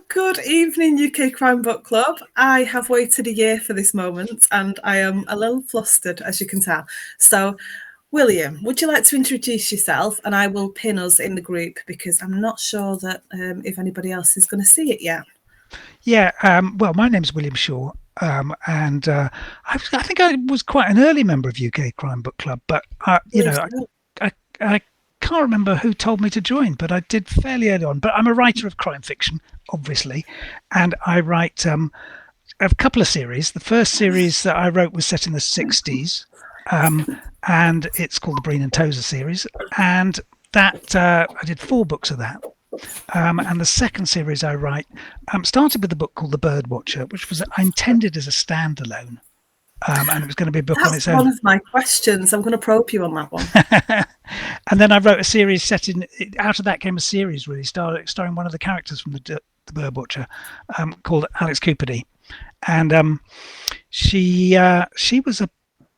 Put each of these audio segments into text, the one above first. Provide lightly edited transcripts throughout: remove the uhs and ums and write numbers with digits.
Good evening, UK Crime Book Club. I have waited a year for this moment and I am a little flustered, as you can tell. So, William, would you like to introduce yourself? And I will pin us in the group because I'm not sure that if anybody else is going to see it yet. Yeah, well, my name's William Shaw, and I think I was quite an early member of UK Crime Book Club, but I can't remember who told me to join, but I did fairly early on. But I'm a writer of crime fiction, obviously, and I write a couple of series. The first series that I wrote was set in the 60s, and it's called the Breen and Tozer series, and that I did 4 books of that. And the second series I write started with a book called The Bird Watcher, which was intended as a standalone, and it was going to be a book on its own. That's one of my questions. I'm going to probe you on that one. And then I wrote a series set in. Out of that came a series really starring one of the characters from the Bird Watcher, called Alex Cooperdy, and she was a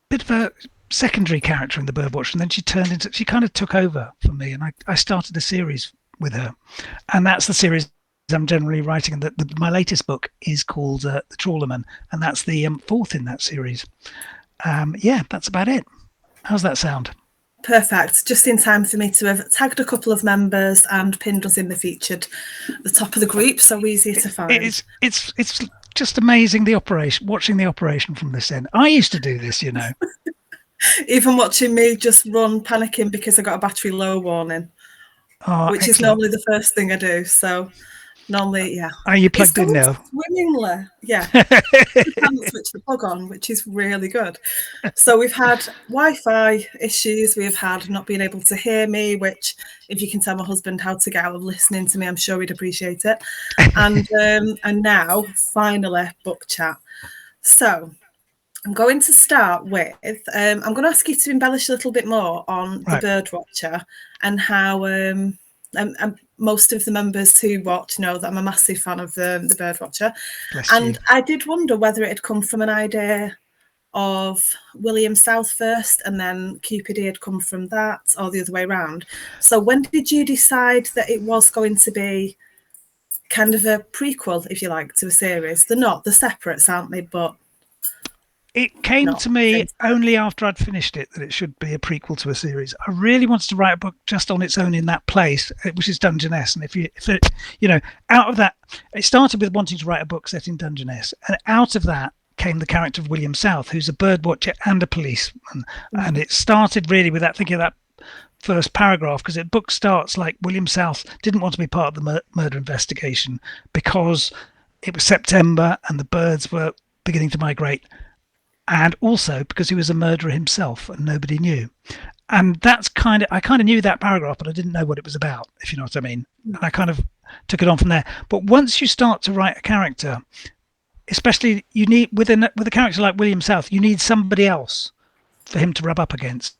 bit of a secondary character in the Bird Watcher, and then she kind of took over for me, and I started a series with her, and that's the series I'm generally writing. And my latest book is called The Trawlerman, and that's the 4th in that series. Yeah, that's about it. How's that sound? Perfect. Just in time for me to have tagged a couple of members and pinned us in the featured, the top of the group, so easy to find. It's just amazing watching the operation from this end. I used to do this, Even watching me just run panicking because I got a battery low warning. Which is normally the first thing I do. So normally, yeah. Are you plugged in now? Swimmingly, yeah. You can switch the plug on, which is really good. So we've had Wi-Fi issues. We've had not being able to hear me, which if you can tell my husband how to get out of listening to me, I'm sure he'd appreciate it. And now, finally, book chat. So I'm going to start with, I'm going to ask you to embellish a little bit more on The Bird Watcher and how and most of the members who watch know that I'm a massive fan of The Bird Watcher. And I did wonder whether it had come from an idea of William South first and then Cupid had come from that, or the other way around. So when did you decide that it was going to be kind of a prequel, if you like, to a series? They're separates, aren't they? But it came to me only after I'd finished it that it should be a prequel to a series. I really wanted to write a book just on its own in that place, which is Dungeness. And if it, out of that, it started with wanting to write a book set in Dungeness, and out of that came the character of William South, who's a bird watcher and a policeman. And it started really with that, thinking of that first paragraph, because the book starts like William South didn't want to be part of the murder investigation because it was September and the birds were beginning to migrate. And also because he was a murderer himself and nobody knew. And I kind of knew that paragraph, but I didn't know what it was about, if you know what I mean. And I kind of took it on from there. But once you start to write a character, especially you need with a character like William South, you need somebody else for him to rub up against.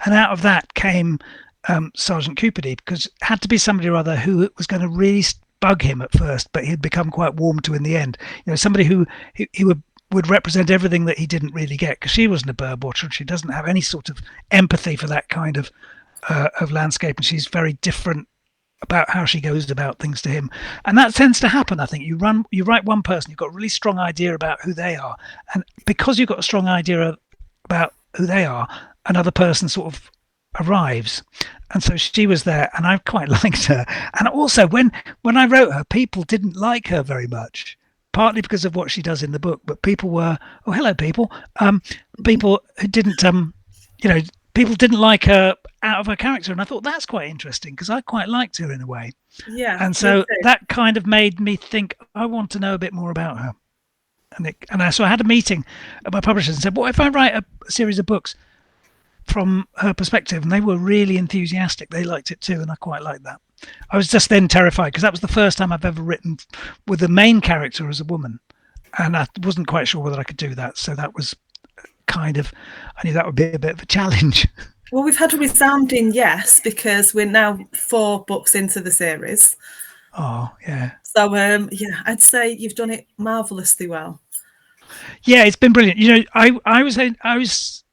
And out of that came Sergeant Cooperdy, because it had to be somebody or other who was going to really bug him at first, but he'd become quite warm to in the end. Somebody who would represent everything that he didn't really get, because she wasn't a bird watcher and she doesn't have any sort of empathy for that kind of landscape, and she's very different about how she goes about things to him. And that tends to happen. I think you write one person, you've got a really strong idea about who they are, and because you've got a strong idea about who they are, another person sort of arrives. And so she was there, and I quite liked her. And also when I wrote her, people didn't like her very much, partly because of what she does in the book, but people were, oh, hello, people. People who didn't, people didn't like her out of her character. And I thought that's quite interesting, because I quite liked her in a way. Yeah. And so that kind of made me think, I want to know a bit more about her. So I had a meeting at my publishers and said, what if I write a series of books from her perspective? And they were really enthusiastic. They liked it too, and I quite liked that. I was just then terrified, because that was the first time I've ever written with the main character as a woman, and I wasn't quite sure whether I could do that. So that was I knew that would be a bit of a challenge. Well, we've had a resounding yes, because we're now 4 books into the series. Oh, yeah. So, I'd say you've done it marvellously well. Yeah, it's been brilliant. I was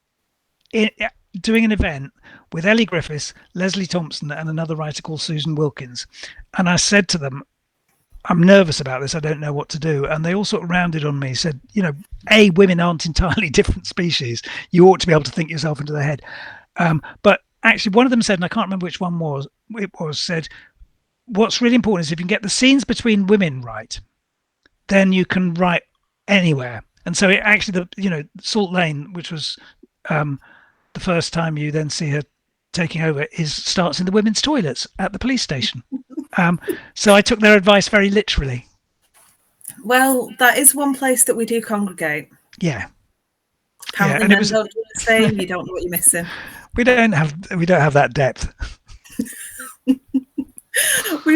doing an event with Ellie Griffiths, Leslie Thompson, and another writer called Susan Wilkins. And I said to them, I'm nervous about this. I don't know what to do. And they all sort of rounded on me, said, women aren't entirely different species. You ought to be able to think yourself into their head. But actually, one of them said, and I can't remember which one said, what's really important is if you can get the scenes between women right, then you can write anywhere. And so Salt Lane, which was the first time you then see her taking over, starts in the women's toilets at the police station. So I took their advice very literally. Well, that is one place that we do congregate. Yeah. Apparently, men don't do the same. You don't know what you're missing. We don't have that depth. We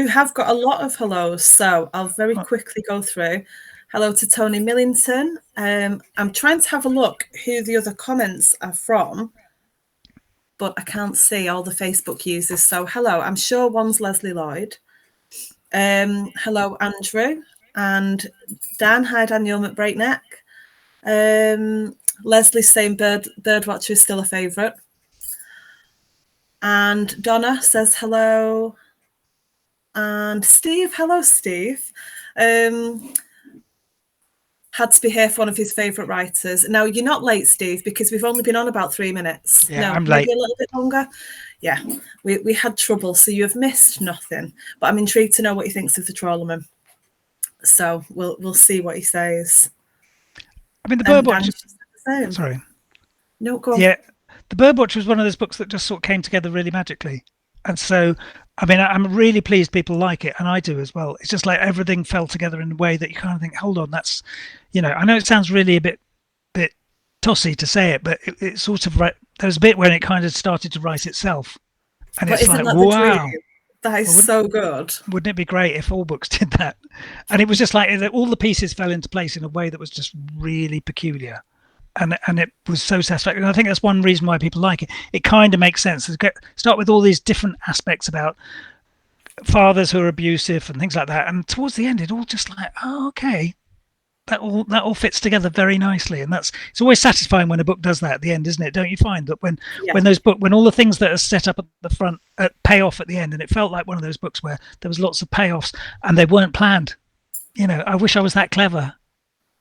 have got a lot of hellos, so I'll very quickly go through. Hello to Tony Millington. I'm trying to have a look who the other comments are from, but I can't see all the Facebook users. So hello, I'm sure one's Leslie Lloyd. Hello, Andrew and Dan. Hi, Daniel McBreakneck. Leslie's saying Birdwatcher is still a favourite. And Donna says hello. And Steve, hello, Steve. Had to be here for one of his favourite writers. Now, you're not late, Steve, because we've only been on about 3 minutes. Yeah, no, I'm maybe late. A little bit longer. Yeah, we had trouble, so you have missed nothing. But I'm intrigued to know what he thinks of the Trawlerman. So we'll see what he says. I mean, the Birdwatch. Sorry. No, go on. Yeah, the Birdwatch was one of those books that just sort of came together really magically, and so I mean, I'm really pleased people like it, and I do as well. It's just like everything fell together in a way that you kind of think, hold on, that's, I know it sounds really a bit tossy to say it, but it sort of there was a bit when it kind of started to write itself, and but it's like, wow. That is so good. Wouldn't it be great if all books did that? And it was just like all the pieces fell into place in a way that was just really peculiar. And it was so satisfactory. And I think that's one reason why people like it. It kind of makes sense. Start with all these different aspects about fathers who are abusive and things like that. And towards the end, it all just like, oh, okay. That all fits together very nicely. And it's always satisfying when a book does that at the end, isn't it? Don't you find that when all the things that are set up at the front pay off at the end? And it felt like one of those books where there was lots of payoffs and they weren't planned. I wish I was that clever.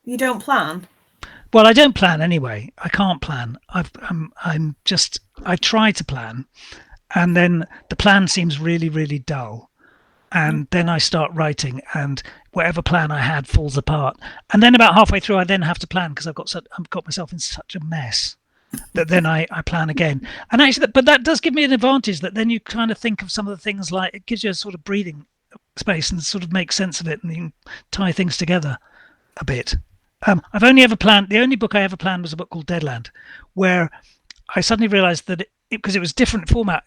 You don't plan? Well, I don't plan anyway. I can't plan. I try to plan, and then the plan seems really, really dull. And then I start writing, and whatever plan I had falls apart. And then about halfway through, I then have to plan because I've got myself in such a mess that then I plan again. And actually, but that does give me an advantage that then you kind of think of some of the things, like it gives you a sort of breathing space and sort of make sense of it, and you can tie things together a bit. I've only ever planned, the only book I ever planned was a book called Deadland, where I suddenly realized that because it was different format,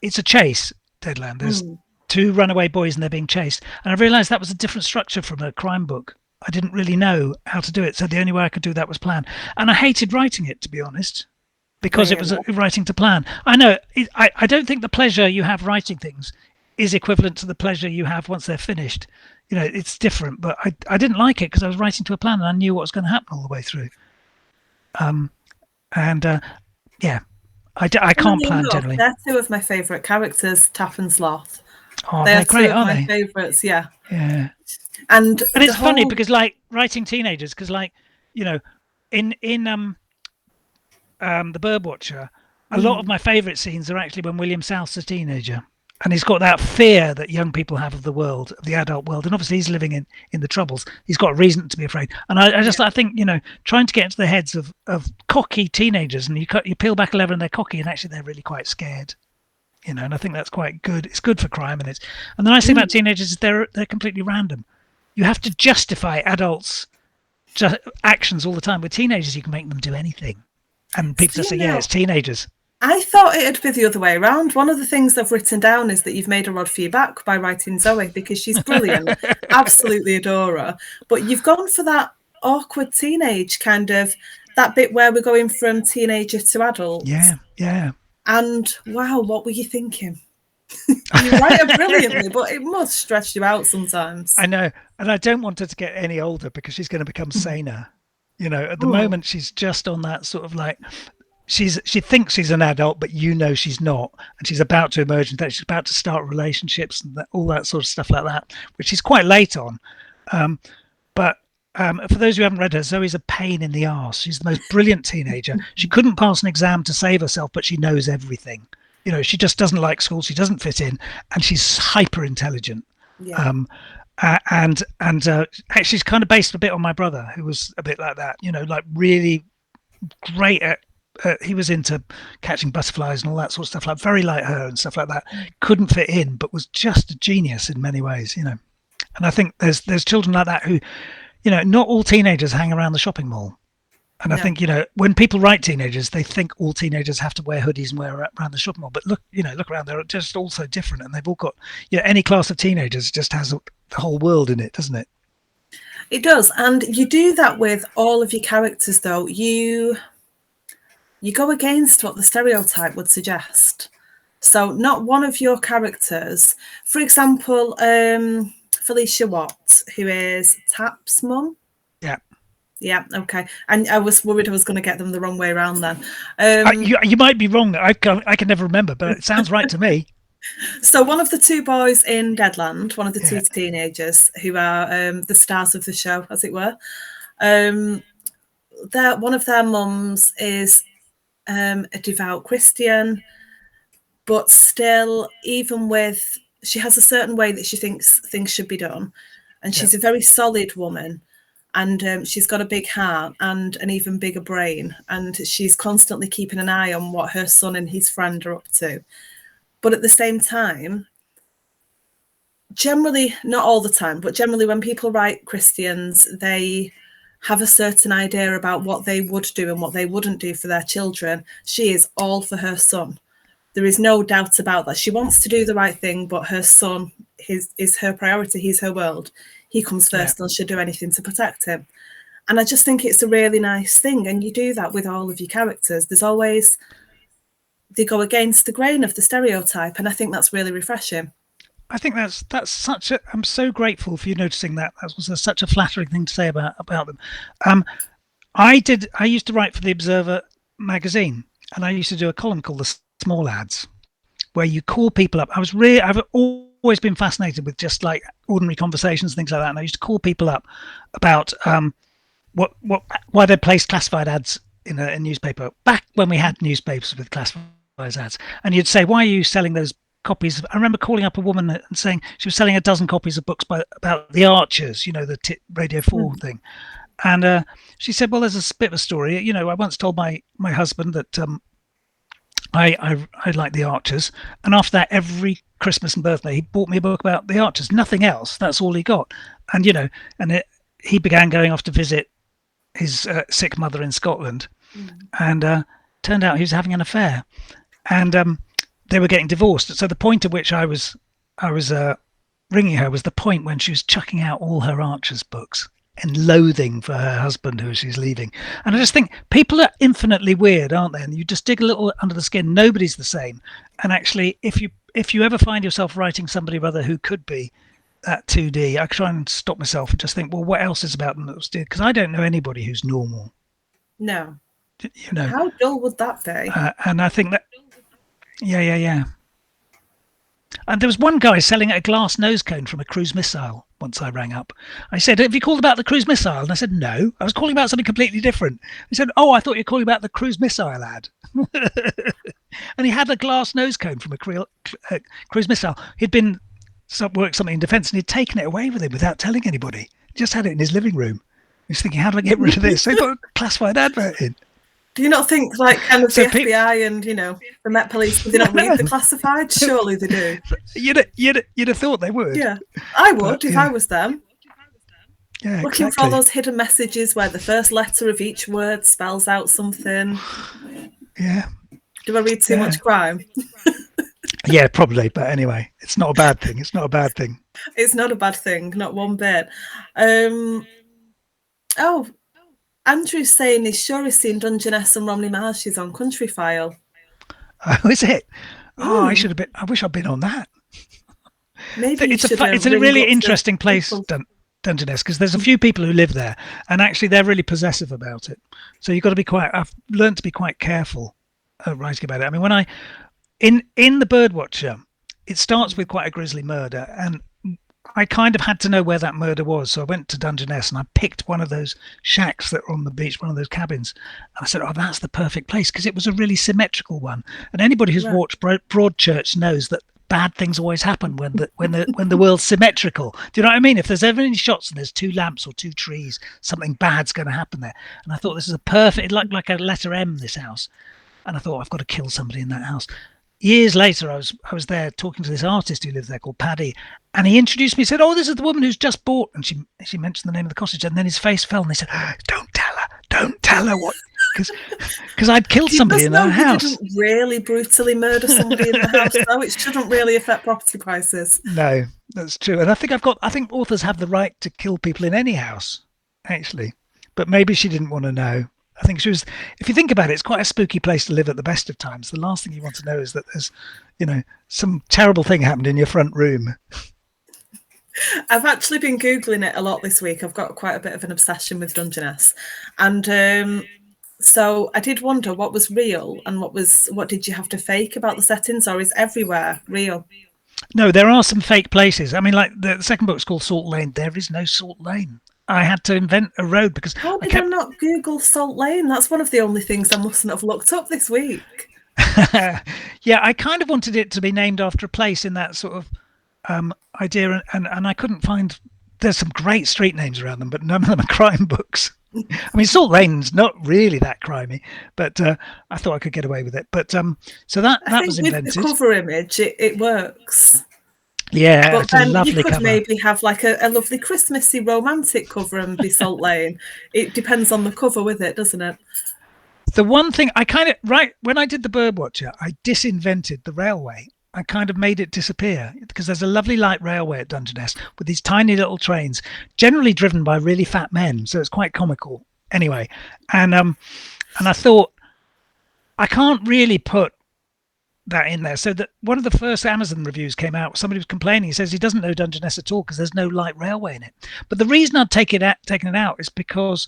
it's a chase, Deadland. There's two runaway boys and they're being chased. And I realized that was a different structure from a crime book. I didn't really know how to do it. So the only way I could do that was plan. And I hated writing it, to be honest, because it was writing to plan. I know, I don't think the pleasure you have writing things is equivalent to the pleasure you have once they're finished. It's different, but I didn't like it because I was writing to a plan and I knew what was going to happen all the way through. I can't plan generally. They're two of my favourite characters, Taff and Sloth. Oh, they're great, aren't they? My favourites, yeah. Yeah. And it's funny because, like, writing teenagers, because, like, in The Birdwatcher, a lot of my favourite scenes are actually when William South's a teenager. And he's got that fear that young people have of the world, of the adult world. And obviously he's living in the Troubles. He's got a reason to be afraid. And I think, trying to get into the heads of cocky teenagers, and you peel back a lever and they're cocky and actually they're really quite scared. And I think that's quite good. It's good for crime. And the nice thing about teenagers is they're completely random. You have to justify adults' actions all the time. With teenagers, you can make them do anything. And people just say, yeah, it's teenagers. I thought it'd be the other way around. One of the things I've written down is that you've made a rod for your back by writing Zoe, because she's brilliant. Absolutely adore her. But you've gone for that awkward teenage kind of, that bit where we're going from teenager to adult. Yeah. And wow, what were you thinking? You write her brilliantly, but it must stress you out sometimes. I know. And I don't want her to get any older because she's going to become saner. At the moment, she's just on that sort of like, she thinks she's an adult, but she's not, and she's about to emerge, and that she's about to start relationships and all that sort of stuff like that, which is quite late on. But for those who haven't read her, Zoe's a pain in the arse. She's the most brilliant teenager. She couldn't pass an exam to save herself, but she knows everything. She just doesn't like school. She doesn't fit in, and she's hyper intelligent. Yeah. And actually, she's kind of based a bit on my brother, who was a bit like that. Like really great at. He was into catching butterflies and all that sort of stuff, like very like her and stuff like that. Couldn't fit in, but was just a genius in many ways. And I think there's children like that who, not all teenagers hang around the shopping mall. And I think, when people write teenagers, they think all teenagers have to wear hoodies and wear around the shopping mall. But look around, they're just all so different. And they've all got, any class of teenagers just has the whole world in it, doesn't it? It does. And you do that with all of your characters, though. You go against what the stereotype would suggest. So not one of your characters, for example, Felicia Watt, who is Tap's mum. Yeah, okay. And I was worried I was going to get them the wrong way around then. You might be wrong. I can never remember, but it sounds right to me. So one of the two boys in Deadland, one of the two teenagers who are the stars of the show, as it were, one of their mums is a devout Christian, but still, even with, she has a certain way that she thinks things should be done, and she's a very solid woman, and she's got a big heart and an even bigger brain, and she's constantly keeping an eye on what her son and his friend are up to. But at the same time, generally, not all the time, but generally when people write Christians, they have a certain idea about what they would do and what they wouldn't do for their children. She is all for her son. There is no doubt about that. She wants to do the right thing, but her son is her priority. He's her world. He comes first, and she'll do anything to protect him. And I just think it's a really nice thing. And you do that with all of your characters. There's always, they go against the grain of the stereotype. And I think that's really refreshing. I think that's such a. I'm so grateful for you noticing that. That was such a flattering thing to say about them. I used to write for the Observer magazine, and I used to do a column called The Small Lads, where you call people up. I've always been fascinated with just like ordinary conversations, things like that. And I used to call people up about why they placed classified ads in a newspaper back when we had newspapers with classified ads, and you'd say, "Why are you selling those copies?" I remember calling up a woman and saying she was selling a dozen copies of books about the Archers, the Radio 4 thing. And she said, well, there's a bit of a story. I once told my husband that I like the Archers. And after that, every Christmas and birthday, he bought me a book about the Archers, nothing else. That's all he got. And, he began going off to visit his sick mother in Scotland. And turned out he was having an affair. And they were getting divorced. So the point at which I was ringing her was the point when she was chucking out all her Archers books in loathing for her husband who she's leaving. And I just think people are infinitely weird, aren't they? And you just dig a little under the skin. Nobody's the same. And actually, if you ever find yourself writing somebody rather who could be that 2D, I try and stop myself and just think, well, what else is about them that was dead? Because I don't know anybody who's normal. No. How dull would that be? And I think that. Yeah. And there was one guy selling a glass nose cone from a cruise missile once I rang up. I said, have you called about the cruise missile? And I said, no, I was calling about something completely different. He said, oh, I thought you were calling about the cruise missile ad. And he had a glass nose cone from a cruise missile. He'd been worked something in defence, and he'd taken it away with him without telling anybody. He just had it in his living room. He was thinking, how do I get rid of this? So he put a classified advert in. Do you not think kind of the FBI and the Met Police, do they not read the classified? Surely they do. You'd have thought they would. Yeah, I would if I was them. Yeah, looking for all those hidden messages where the first letter of each word spells out something. Yeah. Do I read too much crime? Yeah, probably. But anyway, it's not a bad thing. It's not a bad thing. It's not a bad thing, not one bit. Andrew's saying he's sure he's seen Dungeness and Romney Marshes on Country File. Oh, is it? Oh, I should have been. I wish I'd been on that. Maybe it's a really interesting place, Dungeness, because there's a few people who live there, and actually they're really possessive about it. So you've got to be I've learned to be quite careful writing about it. I mean, when in the Birdwatcher, it starts with quite a grisly murder, and I kind of had to know where that murder was. So I went to Dungeness and I picked one of those shacks that were on the beach, one of those cabins. And I said, oh, that's the perfect place, because it was a really symmetrical one. And anybody who's watched Broadchurch knows that bad things always happen when the world's symmetrical. Do you know what I mean? If there's ever any shots and there's two lamps or two trees, something bad's going to happen there. And I thought, this is a perfect, it looked like a letter M, this house. And I thought, I've got to kill somebody in that house. Years later, I was there talking to this artist who lives there called Paddy, and he introduced me. He said, "Oh, this is the woman who's just bought," and she mentioned the name of the cottage, and then his face fell, and he said, "Don't tell her what," because I'd killed somebody in her house. You didn't really brutally murder somebody in the house, though. It shouldn't really affect property prices. No, that's true, and I think authors have the right to kill people in any house, actually, but maybe she didn't want to know. I think she was, if you think about it, it's quite a spooky place to live at the best of times. The last thing you want to know is that there's, some terrible thing happened in your front room. I've actually been Googling it a lot this week. I've got quite a bit of an obsession with Dungeness. And so I did wonder what was real and what did you have to fake about the settings, or is everywhere real? No, there are some fake places. I mean, like the second book's called Salt Lane. There is no Salt Lane. I had to invent a road because how did I not Google Salt Lane? That's one of the only things I mustn't have looked up this week. Yeah, I kind of wanted it to be named after a place in that sort of idea, and I couldn't find. There's some great street names around them, but none of them are crime books. I mean, Salt Lane's not really that crimey, but I thought I could get away with it. But so that was invented. With the cover image, it works. Yeah, but it's a lovely you could cover. maybe have like a lovely Christmassy romantic cover and be Salt Lane. It depends on the cover with it, doesn't it? The one thing when I did the Birdwatcher, I disinvented the railway. I kind of made it disappear because there's a lovely light railway at Dungeness with these tiny little trains, generally driven by really fat men. So it's quite comical. Anyway, and I thought I can't really put that in there. So that one of the first Amazon reviews came out, somebody was complaining. He says he doesn't know Dungeness at all because there's no light railway in it. But the reason I'd taken it out is because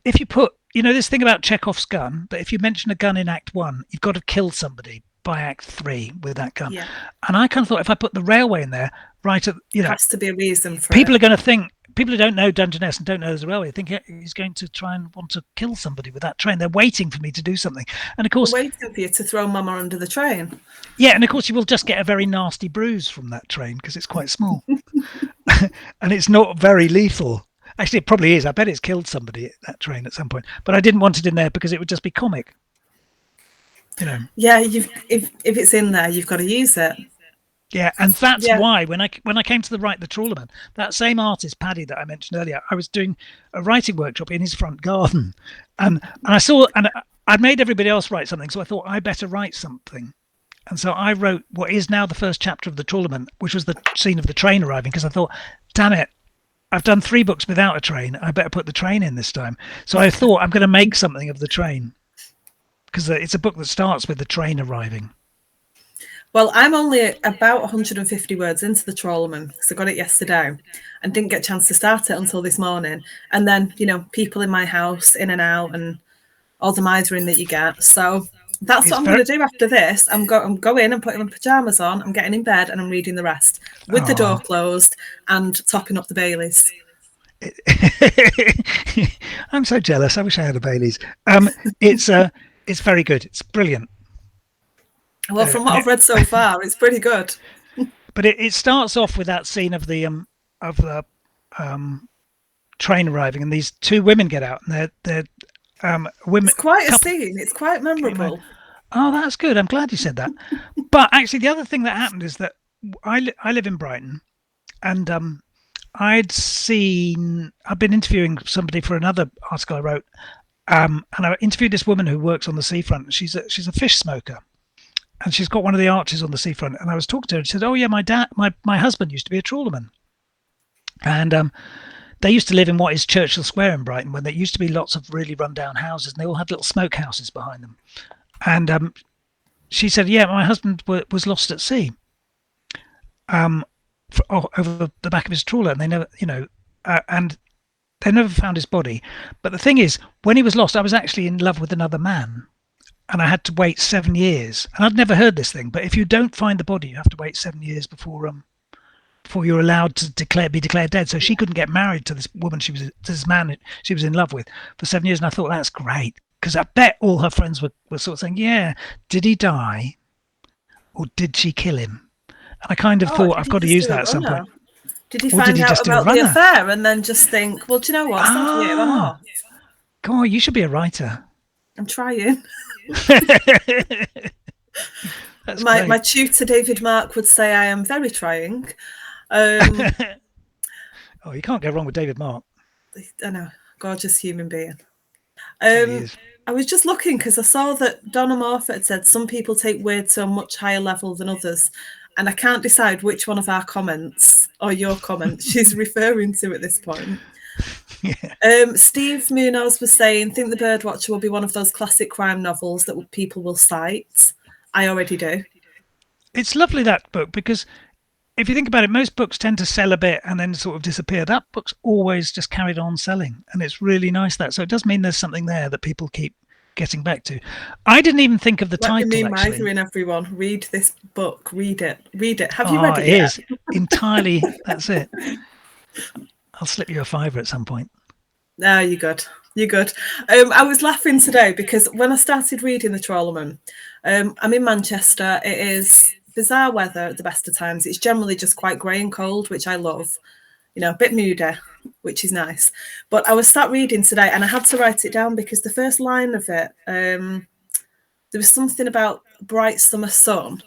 if you put, this thing about Chekhov's gun, that if you mention a gun in Act 1, you've got to kill somebody by Act 3 with that gun. Yeah. And I kind of thought if I put the railway in there, right at, there has to be a reason for people are going to think, people who don't know Dungeness and don't know there's a railway think he's going to try and want to kill somebody with that train. They're waiting for me to do something. And of course, they're waiting for you to throw Mama under the train. Yeah, and of course you will just get a very nasty bruise from that train because it's quite small. And it's not very lethal. Actually, it probably is. I bet it's killed somebody, that train, at some point. But I didn't want it in there because it would just be comic. Yeah, if it's in there, you've got to use it. Yeah, and that's why when I came to write the Trawlerman, that same artist Paddy that I mentioned earlier, I was doing a writing workshop in his front garden, and I saw, and I'd made everybody else write something, so I thought I better write something, and so I wrote what is now the first chapter of the Trawlerman, which was the scene of the train arriving, because I thought, damn it, I've done 3 books without a train, I better put the train in this time. So I thought I'm going to make something of the train, because it's a book that starts with the train arriving. Well, I'm only about 150 words into the Trawlerman because I got it yesterday and didn't get a chance to start it until this morning. And then, people in my house, in and out, and all the misering that you get. So that's what I'm going to do after this. I'm going and putting my pajamas on. I'm getting in bed and I'm reading the rest with the door closed and topping up the Baileys. I'm so jealous. I wish I had a Baileys. It's very good. It's brilliant. Well, from what I've read so far, it's pretty good. But it starts off with that scene of the train arriving, and these 2 women get out, and they're women. It's quite a scene. It's quite memorable. Oh, that's good. I'm glad you said that. But actually, the other thing that happened is that I live in Brighton, and I'd been interviewing somebody for another article I wrote, and I interviewed this woman who works on the seafront. She's a fish smoker. And she's got one of the arches on the seafront. And I was talking to her and she said, oh, yeah, my husband used to be a trawlerman. And they used to live in what is Churchill Square in Brighton, when there used to be lots of really run-down houses, and they all had little smokehouses behind them. And she said, yeah, my husband was lost at sea over the back of his trawler. And they never, and they never found his body. But the thing is, when he was lost, I was actually in love with another man. and I had to wait 7 years. And I'd never heard this thing, but if you don't find the body, you have to wait 7 years before you're allowed to be declared dead. So she couldn't get married to this woman this man she was in love with for 7 years. And I thought, that's great, because I bet all her friends were sort of saying, yeah, did he die or did she kill him? And I kind of thought, I've got to use that at some point. Did he find out about the affair and then just think, well, do you know what? God, you should be a writer. I'm trying. My tutor, David Mark, would say I am very trying. Oh, you can't go wrong with David Mark. I know, gorgeous human being. I was just looking because I saw that Donna Morford had said some people take weird to a much higher level than others. And I can't decide which one of our comments or your comments she's referring to at this point. Yeah. Steve Munoz was saying, think The Birdwatcher will be one of those classic crime novels that people will cite. I already do. It's lovely, that book, because if you think about it, most books tend to sell a bit and then sort of disappear. That book's always just carried on selling. And it's really nice that. So it does mean there's something there that people keep getting back to. I didn't even think of the title. Mithering everyone. Read this book. Read it. Have you read it yet? It is entirely. That's it. I'll slip you a £5 at some point. No, you're good. You're good. I was laughing today because when I started reading The Trawlerman, I'm in Manchester. It is bizarre weather at the best of times. It's generally just quite grey and cold, which I love. You know, a bit moody, which is nice. But I was sat reading today and I had to write it down because the first line of it, there was something about bright summer sun.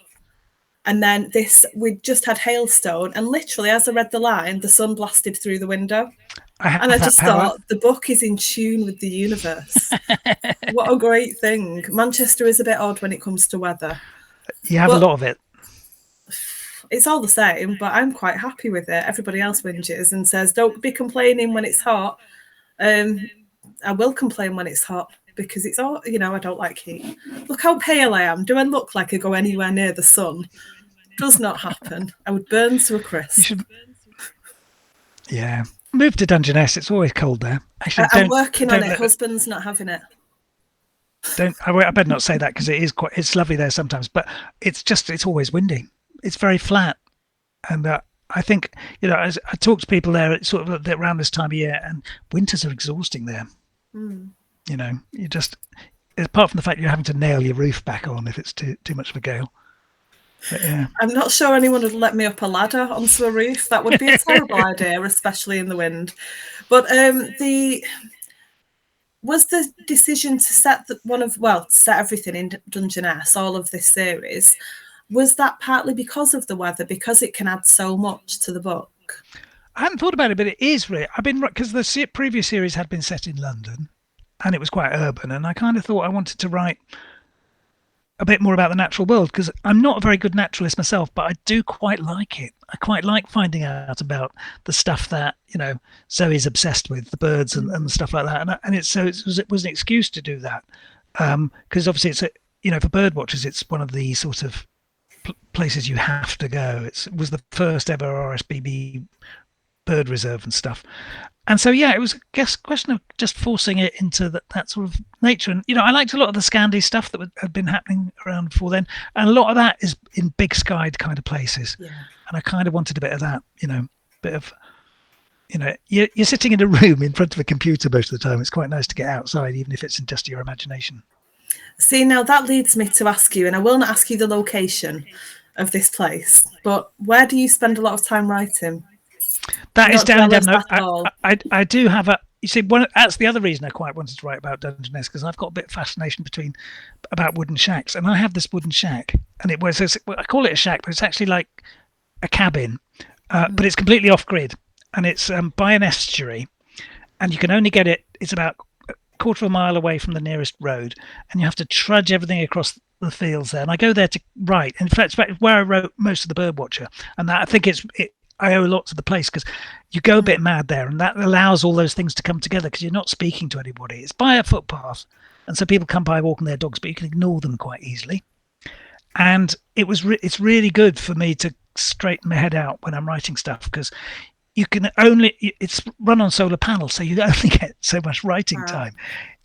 And then we just had hailstone. And literally, as I read the line, the sun blasted through the window. I just thought, the book is in tune with the universe. What a great thing. Manchester is a bit odd when it comes to weather. You have a lot of it. It's all the same, but I'm quite happy with it. Everybody else whinges and says, don't be complaining when it's hot. I will complain when it's hot because it's all, I don't like heat. Look how pale I am. Do I look like I go anywhere near the sun? Does not happen. I would burn to a crisp. Yeah. Move to Dungeness. It's always cold there. Actually, I'm working on it. Husband's not having it. I better not say that because it's lovely there sometimes, but it's always windy. It's very flat, and I think as I talk to people there, it's sort of around this time of year, and winters are exhausting there. You just, apart from the fact you're having to nail your roof back on if it's too much of a gale. But, yeah. I'm not sure anyone would let me up a ladder onto a roof. That would be a terrible idea, especially in the wind. But was the decision to set set everything in Dungeness, all of this series. Was that partly because of the weather, because it can add so much to the book? I hadn't thought about it, but it is really. Because the previous series had been set in London, and it was quite urban, and I kind of thought I wanted to write a bit more about the natural world, because I'm not a very good naturalist myself, but I do quite like it. I quite like finding out about the stuff that Zoe's obsessed with, the birds and stuff like that, and it was an excuse to do that, because obviously it's for bird watchers it's one of the sort of places you have to go. It was the first ever RSPB bird reserve and stuff, and so it was a question of just forcing it into that sort of nature. And I liked a lot of the Scandi stuff that had been happening around before then, and a lot of that is in big skied kind of places. And I kind of wanted a bit of that, bit of you're sitting in a room in front of a computer most of the time. It's quite nice to get outside, even if it's in just your imagination. See, now that leads me to ask you, and I will not ask you the location of this place, but where do you spend a lot of time writing? That is down in Devon. I do have you see, that's the other reason I quite wanted to write about Dungeness, because I've got a bit of fascination about wooden shacks, and I have this wooden shack, and I call it a shack, but it's actually like a cabin, but it's completely off grid, and it's by an estuary, and you can only get it. It's about quarter of a mile away from the nearest road, and you have to trudge everything across the fields there. And I go there to write. In fact, it's where I wrote most of the Birdwatcher, and that I think I owe a lot to the place, because you go a bit mad there, and that allows all those things to come together, because you're not speaking to anybody. It's by a footpath, and so people come by walking their dogs, but you can ignore them quite easily. And it's really good for me to straighten my head out when I'm writing stuff, because it's run on solar panels, so you only get so much writing time.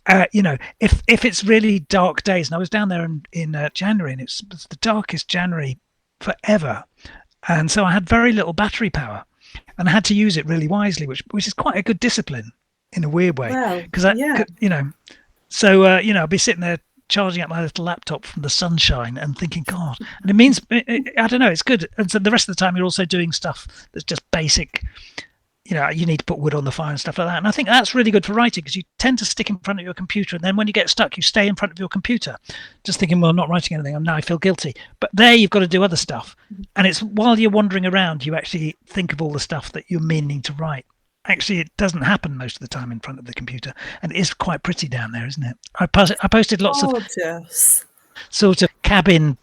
if it's really dark days, and I was down there in January, and it's the darkest January forever, and so I had very little battery power, and I had to use it really wisely, which is quite a good discipline in a weird way, because so I'll be sitting there charging up my little laptop from the sunshine and thinking, God, and it means I don't know, it's good. And so the rest of the time you're also doing stuff that's just basic. You need to put wood on the fire and stuff like that. And I think that's really good for writing, because you tend to stick in front of your computer, and then when you get stuck, you stay in front of your computer, just thinking, well, I'm not writing anything. Now I feel guilty. But there you've got to do other stuff. And it's while you're wandering around, you actually think of all the stuff that you're meaning to write. Actually, it doesn't happen most of the time in front of the computer. And it is quite pretty down there, isn't it? I posted lots of sort of cabin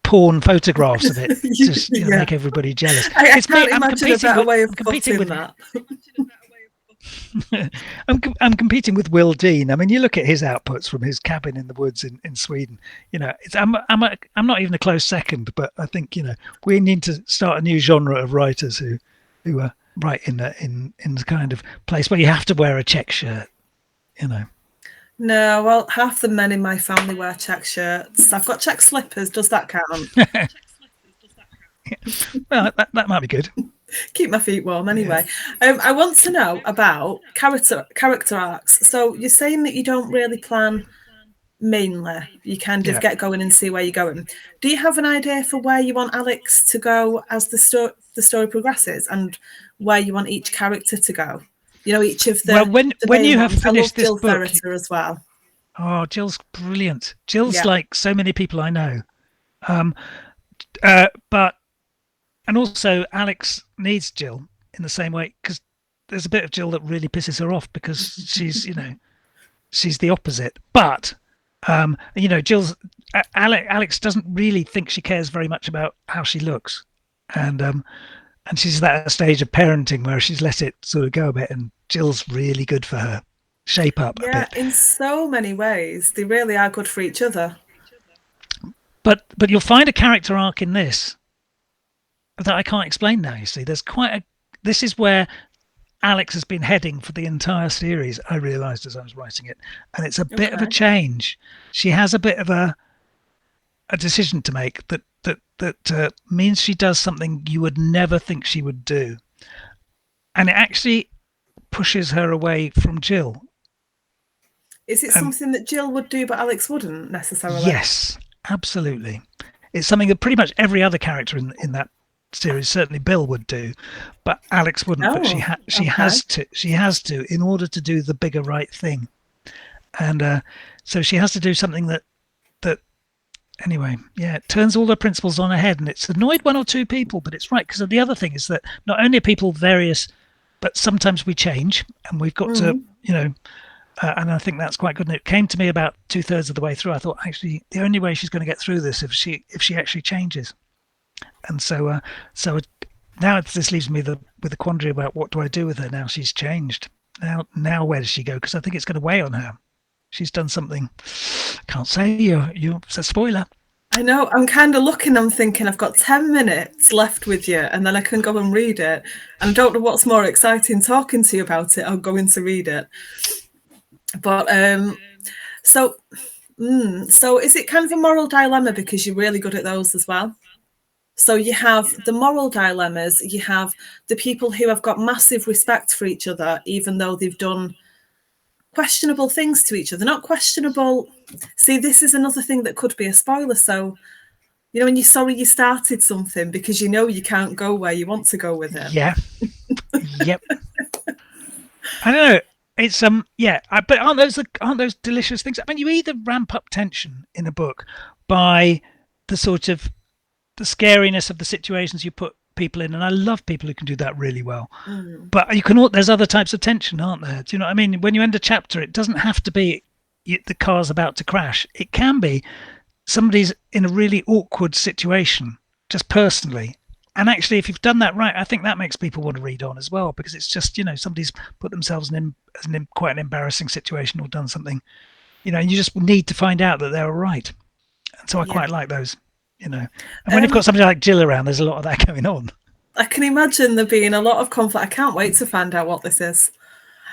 porn photographs of it to make everybody jealous. I can't imagine a better way of putting that. I'm competing with Will Dean. I mean, you look at his outputs from his cabin in the woods in Sweden. I'm not even a close second, but I think we need to start a new genre of writers who write in the kind of place where you have to wear a check shirt. No, well, half the men in my family wear check shirts. I've got check slippers. Does that count? Well, that might be good. Keep my feet warm anyway. I want to know about character arcs. So you're saying that you don't really plan mainly. You kind of get going and see where you're going. Do you have an idea for where you want Alex to go as the story progresses, and where you want each character to go? Each of the when you have finished this Jill book as well. Oh, Jill's brilliant. Jill's like so many people I know. But also Alex needs Jill in the same way, because there's a bit of Jill that really pisses her off because she's she's the opposite. But Jill's Alex doesn't really think she cares very much about how she looks, and she's at a stage of parenting where she's let it sort of go a bit, and Jill's really good for her shape up a bit. Yeah, in so many ways, they really are good for each other. But you'll find a character arc in this that I can't explain now. You see, there's this is where Alex has been heading for the entire series. I realised as I was writing it, and it's a bit of a change. She has a bit of a decision to make that means she does something you would never think she would do, and it actually pushes her away from Jill. Is it something that Jill would do but Alex wouldn't necessarily? Yes, absolutely. It's something that pretty much every other character in that series, certainly Bill, would do, but Alex wouldn't. But she has to in order to do the bigger right thing, and so she has to do something that anyway, it turns all the principles on her head, and it's annoyed one or two people, but it's right, because the other thing is that not only are people various, but sometimes we change, and we've got to, and I think that's quite good. And it came to me about 2/3 of the way through. I thought, actually, the only way she's going to get through this if she actually changes. And so now this leaves me with the quandary about what do I do with her now she's changed. Now where does she go? Because I think it's going to weigh on her. She's done something. I can't say it's a spoiler. I know. I'm kind of looking. I'm thinking I've got 10 minutes left with you, and then I can go and read it. And I don't know what's more exciting, talking to you about it or going to read it. But so is it kind of a moral dilemma, because you're really good at those as well? So you have the moral dilemmas. You have the people who have got massive respect for each other, even though they've done questionable things to each other. Not questionable. See, this is another thing that could be a spoiler. So, when you're sorry you started something because you can't go where you want to go with it. Yeah. Yep. I don't know. It's but aren't those delicious things? I mean, you either ramp up tension in a book by the sort of the scariness of the situations you put people in, and I love people who can do that really well. But there's other types of tension, aren't there? Do you know what I mean? When you end a chapter, it doesn't have to be the car's about to crash. It can be somebody's in a really awkward situation, just personally. And actually, if you've done that right, I think that makes people want to read on as well, because it's just, somebody's put themselves in quite an embarrassing situation or done something, and you just need to find out that they're all right. And so I quite like those. And when you've got somebody like Jill around, there's a lot of that going on. I can imagine there being a lot of conflict. I can't wait to find out what this is.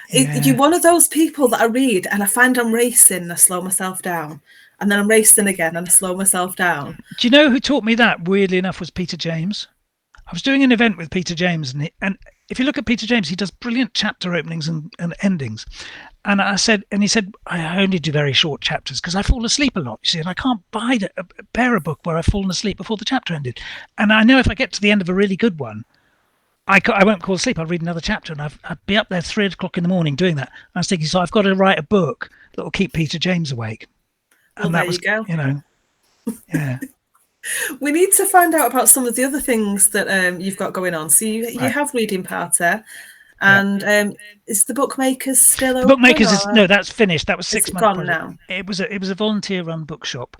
You're one of those people that I read and I find I'm racing and I slow myself down. And then I'm racing again and I slow myself down. Do you know who taught me that, weirdly enough, was Peter James. I was doing an event with Peter James, and if you look at Peter James, he does brilliant chapter openings and endings. And he said, I only do very short chapters because I fall asleep a lot, you see, and I can't bear a book where I've fallen asleep before the chapter ended. And I know if I get to the end of a really good one, I won't fall asleep. I'll read another chapter, and I'd be up there 3 o'clock in the morning doing that. I was thinking, so I've got to write a book that will keep Peter James awake. Well, and that was, you go. Yeah. We need to find out about some of the other things that you've got going on. So you have Reading Party, and is the Bookmakers still open? Bookmakers is no, that's finished. That was 6 months gone now. It was a volunteer-run bookshop.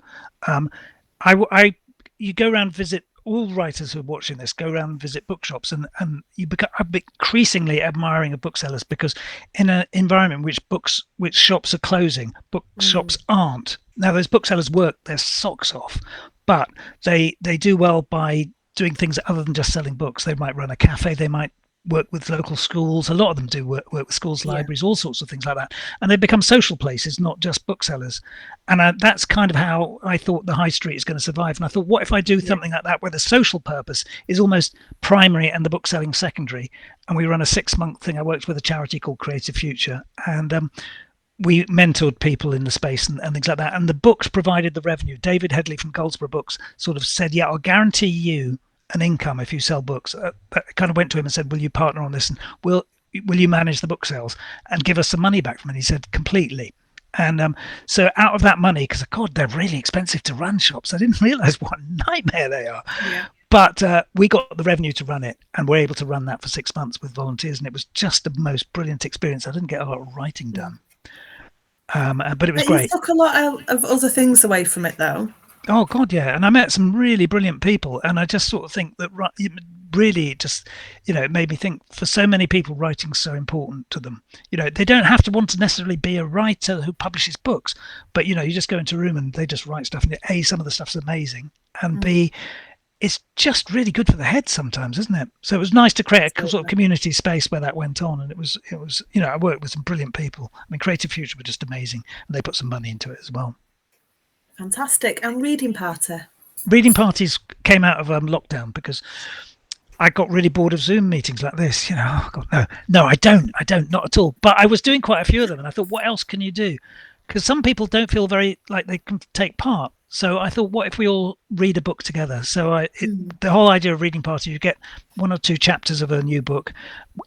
You go around, visit. All writers who are watching this go around and visit bookshops, and you become increasingly admiring of booksellers, because in an environment in which shops are closing, bookshops aren't. Now those booksellers work their socks off, but they do well by doing things other than just selling books. They might run a cafe, they might work with local schools. A lot of them do work with schools, libraries, all sorts of things like that. And they become social places, not just booksellers. And that's kind of how I thought the high street is going to survive. And I thought, what if I do something like that where the social purpose is almost primary and the book selling secondary? And we run a 6-month thing. I worked with a charity called Creative Future, and we mentored people in the space and things like that. And the books provided the revenue. David Headley from Goldsborough Books sort of said, I'll guarantee you an income if you sell books. I kind of went to him and said, will you partner on this, and will you manage the book sales and give us some money back from it? And he said, completely. And so out of that money, because God, they're really expensive to run shops. I didn't realize what a nightmare they are. But we got the revenue to run it, and we're able to run that for 6 months with volunteers, and it was just the most brilliant experience. I didn't get a lot of writing done, but it was great. You took a lot of other things away from it, though. Oh God, yeah, and I met some really brilliant people, and I just sort of think that really just, it made me think, for so many people, writing's so important to them. They don't have to want to necessarily be a writer who publishes books, but you just go into a room and they just write stuff, and A, some of the stuff's amazing, and B, it's just really good for the head sometimes, isn't it? So it was nice to create a sort of community space where that went on, and it was I worked with some brilliant people. I mean, Creative Future were just amazing, and they put some money into it as well. Fantastic. And Reading Party? Reading parties came out of lockdown because I got really bored of Zoom meetings like this. Oh God, no, I don't, not at all. But I was doing quite a few of them, and I thought, what else can you do? Because some people don't feel very like they can take part. So I thought, what if we all read a book together? So the whole idea of Reading Party, you get 1 or 2 chapters of a new book,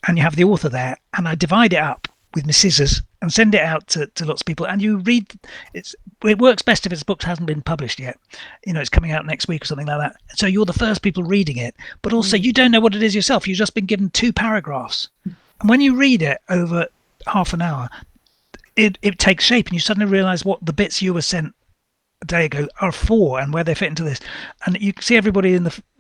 and you have the author there, and I divide it up with my scissors and send it out to lots of people, and you read. It works best if its book hasn't been published yet. It's coming out next week or something like that. So you're the first people reading it, but also you don't know what it is yourself. You've just been given 2 paragraphs, and when you read it over half an hour, it takes shape, and you suddenly realize what the bits you were sent a day ago are for and where they fit into this. And you can see everybody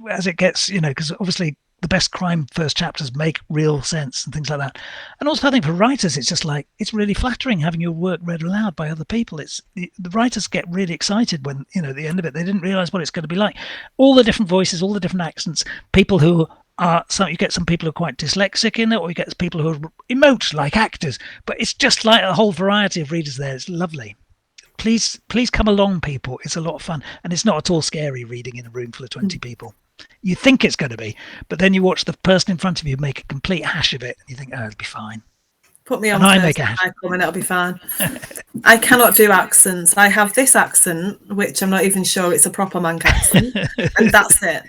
as it gets, because obviously the best crime first chapters make real sense and things like that. And also I think for writers, it's just like, it's really flattering having your work read aloud by other people. The writers get really excited when, at the end of it, they didn't realize what it's going to be like. All the different voices, all the different accents, people who are, you get some people who are quite dyslexic in it, or you get people who are emote like actors, but it's just like a whole variety of readers there. It's lovely. Please come along, people. It's a lot of fun, and it's not at all scary reading in a room full of 20 people. You think it's going to be, but then you watch the person in front of you make a complete hash of it, and you think, it'll be fine. Put me on first, I come and it'll be fine. I cannot do accents. I have this accent, which I'm not even sure it's a proper Manc accent, and that's it.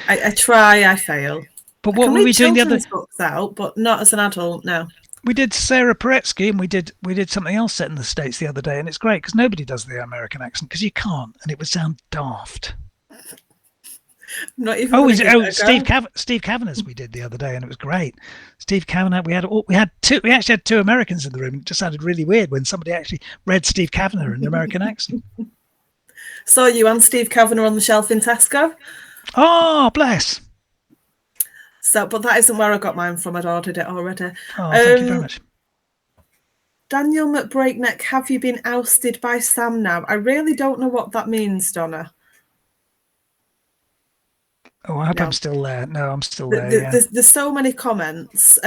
I try, I fail. But what were we doing the other books out, but not as an adult, no. We did Sarah Paretsky, and we did something else set in the States the other day, and it's great because nobody does the American accent because you can't, and it would sound daft. Not even. Steve Kavanagh's we did the other day, and it was great. Steve Kavanagh. We actually had 2 Americans in the room. It just sounded really weird when somebody actually read Steve Kavanagh in the American accent. Saw you and Steve Kavanagh on the shelf in Tesco. Oh, bless. So, but that isn't where I got mine from. I'd ordered it already. Oh, thank you very much. Daniel McBreakneck, have you been ousted by Sam now? I really don't know what that means, Donna. Oh, I hope I'm still there. No, I'm still there. There's so many comments.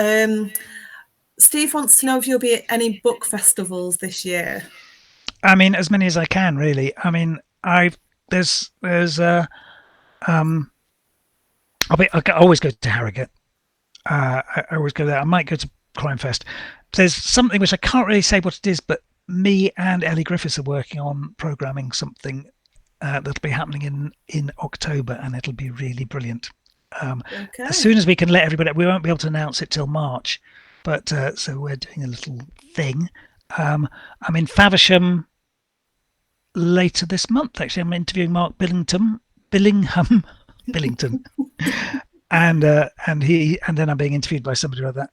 Steve wants to know if you'll be at any book festivals this year. I mean, as many as I can, really. I mean, there's I always go to Harrogate. I always go there. I might go to Crime Fest. There's something which I can't really say what it is, but me and Ellie Griffiths are working on programming something that'll be happening in October, and it'll be really brilliant. Okay. As soon as we can let everybody, we won't be able to announce it till March, but so we're doing a little thing. I'm in Faversham later this month. Actually, I'm interviewing Mark Billingham, and then I'm being interviewed by somebody or other.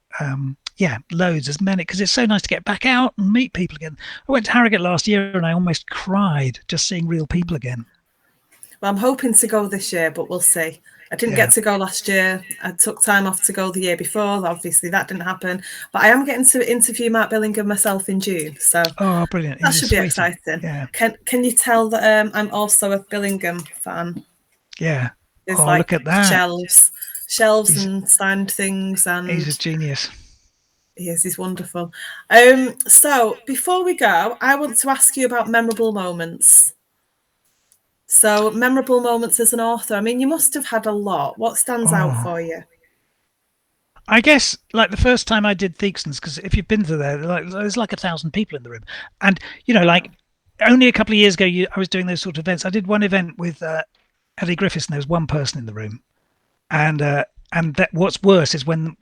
Loads, as many, because it's so nice to get back out and meet people again. I went to Harrogate last year and I almost cried just seeing real people again. Well, I'm hoping to go this year, but we'll see. I didn't get to go last year. I took time off to go the year before. Obviously, that didn't happen. But I am getting to interview Mark Billingham myself in June. So brilliant! That should be exciting. Yeah. Can you tell that I'm also a Billingham fan? Yeah. There's look at that. Shelves and signed things. And he's a genius. He is. He's wonderful. So before we go, I want to ask you about memorable moments. So memorable moments as an author. I mean, you must have had a lot. What stands out for you? I guess like the first time I did Theakston's, because if you've been to there, there's like 1,000 people in the room, and like only a couple of years ago, I was doing those sort of events. I did one event with Ellie Griffiths, and there was one person in the room, and that what's worse is when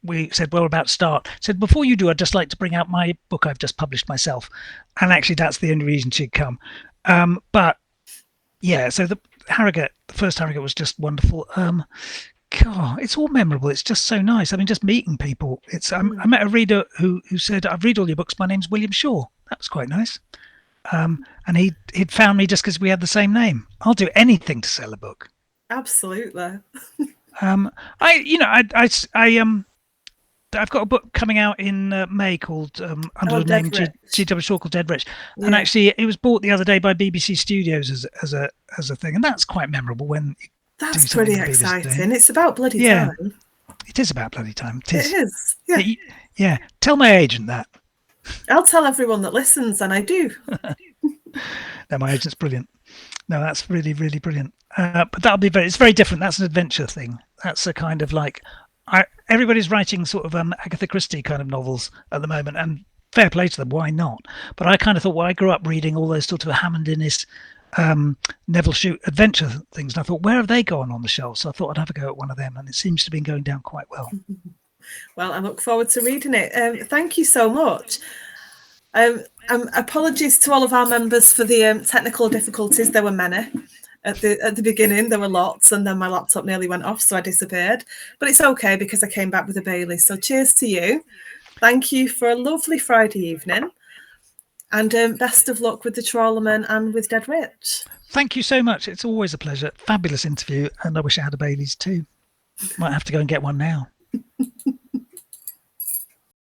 we said, well, we're about to start, said, before you do, I'd just like to bring out my book I've just published myself, and actually that's the only reason she'd come. But yeah, so the first Harrogate was just wonderful. God, it's all memorable. It's just so nice. I mean, just meeting people. I met a reader who said, I've read all your books. My name's William Shaw. That was quite nice. And he'd found me just because we had the same name. I'll do anything to sell a book. Absolutely. I've got a book coming out in May called under the name G.W. Shaw, called Dead Rich, and actually it was bought the other day by BBC Studios as a thing, and that's quite memorable. That's pretty exciting. It's about bloody time. It is about bloody time. It is. Yeah. Tell my agent that. I'll tell everyone that listens, and I do. No, my agent's brilliant. No, that's really, really brilliant. But it's very different. That's an adventure thing. That's a kind of like, everybody's writing sort of Agatha Christie kind of novels at the moment, and fair play to them, why not? But I kind of thought, well, I grew up reading all those sort of Hammond Innes, Neville Shute adventure things, and I thought, where have they gone on the shelf? So I thought I'd have a go at one of them, and it seems to be going down quite well. Well, I look forward to reading it. Thank you so much. Apologies to all of our members for the technical difficulties. There were many. At the beginning, there were lots, and then my laptop nearly went off, so I disappeared. But it's okay because I came back with a Bailey. So cheers to you. Thank you for a lovely Friday evening. And best of luck with the Trawlerman and with Dead Rich. Thank you so much. It's always a pleasure. Fabulous interview. And I wish I had a Bailey's too. Might have to go and get one now.